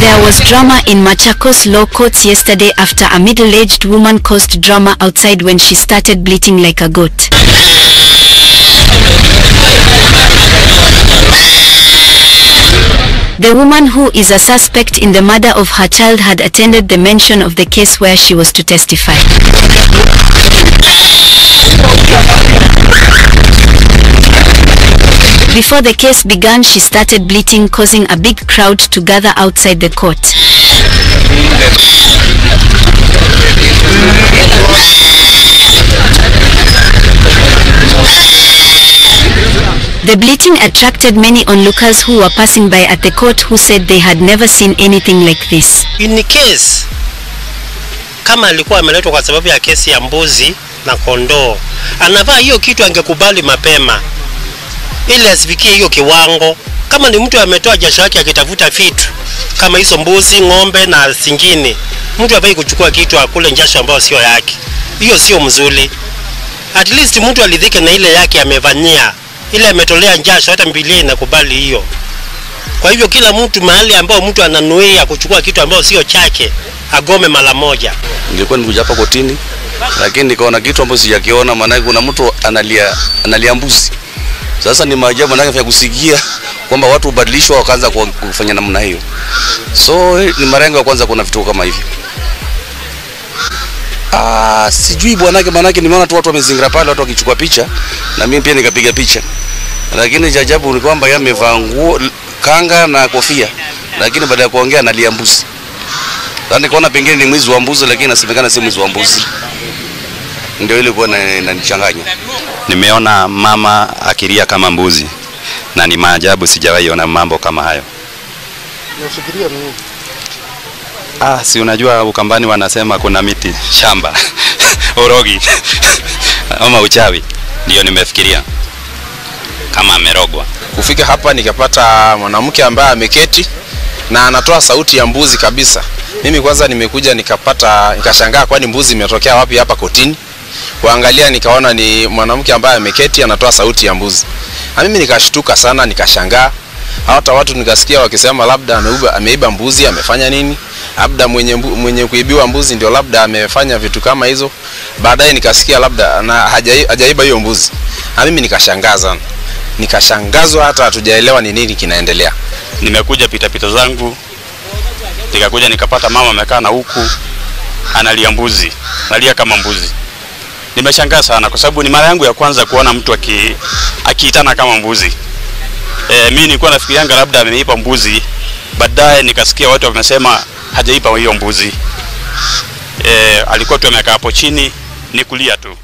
There was drama in Machakos law courts yesterday after a middle-aged woman caused drama outside when she started bleating like a goat. The woman, who is a suspect in the murder of her child, had attended the mention of the case where she was to testify. Before the case began, she started bleating, causing a big crowd to gather outside the court. The bleating attracted many onlookers who were passing by at the court, who said they had never seen anything like this. In the case, kama alikuwa ameletwa kwa sababu ya kesi ya mbuzi na kondoo, anavaa hiyo kitu angekubali mapema ili asifikie hiyo kiwango. Kama ni mtu ametoa jasho yake akitafuta vitu kama hizo mbuzi, ng'ombe na zingine, mtu hafai kuchukua kitu akule jasho ambao sio yake. Hiyo sio mzuri. At least mtu alidhike na ile yake amevanyia, ile ametolea jasho, hata Biblia inakubali hiyo. Kwa hivyo kila mtu mahali ambao mtu ananuia kuchukua kitu ambao sio chake, agome mara moja. Nilikuwa nikuja hapa kotini, lakini nikaona kitu ambacho sijakiona, maana kuna mtu analia mbuzi. Sasa ni maajabu manake ya kusikia kwamba watu ubadilishwa wakaanza kufanya namna hiyo. So ni mara yangu ya kwanza kuna vitu kama hivi. Sijui bwanake, manake nimeona tu watu wamezingira pale, watu wakichukua picha na mimi pia nikapiga picha. Lakini cha ajabu ni kwamba yeye amevaa nguo, kanga na kofia, lakini baada ya kuongea analia mbuzi. Sasa nikaona pengine ni mwizi wa mbuzi, lakini inasemekana si mwizi wa mbuzi. Ndio ile kwa inanichanganya. Nimeona mama akilia kama mbuzi, na ni maajabu, sijawahi ona mambo kama hayo. Unafikiria nini? Si unajua Ukambani wanasema kuna miti shamba urogi ama uchawi, ndio nimefikiria kama amerogwa. Kufika hapa nikapata mwanamke ambaye ameketi na anatoa sauti ya mbuzi kabisa. Mimi kwanza nimekuja nikashangaa kwani mbuzi imetokea wapi hapa kotini. Kuangalia nikaona ni mwanamke ambaye ameketi anatoa sauti ya mbuzi. Na mimi nikashtuka sana, nikashangaa. Hata watu nikasikia wakisema labda ameiba mbuzi, amefanya nini? Labda mwenye kuibiwa mbuzi ndio labda amefanya vitu kama hizo. Baadaye nikasikia labda na hajaiba hiyo mbuzi. Na mimi nikashangaa sana. Nikashangazwa hata hatujaelewa ni nini kinaendelea. Nimekuja pita zangu, nikakuja nikapata mama amekaa na huku analia mbuzi, analia kama mbuzi. Nimeshangaa sana kwa sababu ni mara yangu ya kwanza kuona mtu akiitana kama mbuzi. Mimi nilikuwa nafikiria labda ameiba mbuzi, baadaye nikasikia watu wamesema hajaiba hiyo mbuzi. Alikuwa tu amekaa hapo chini ni kulia tu.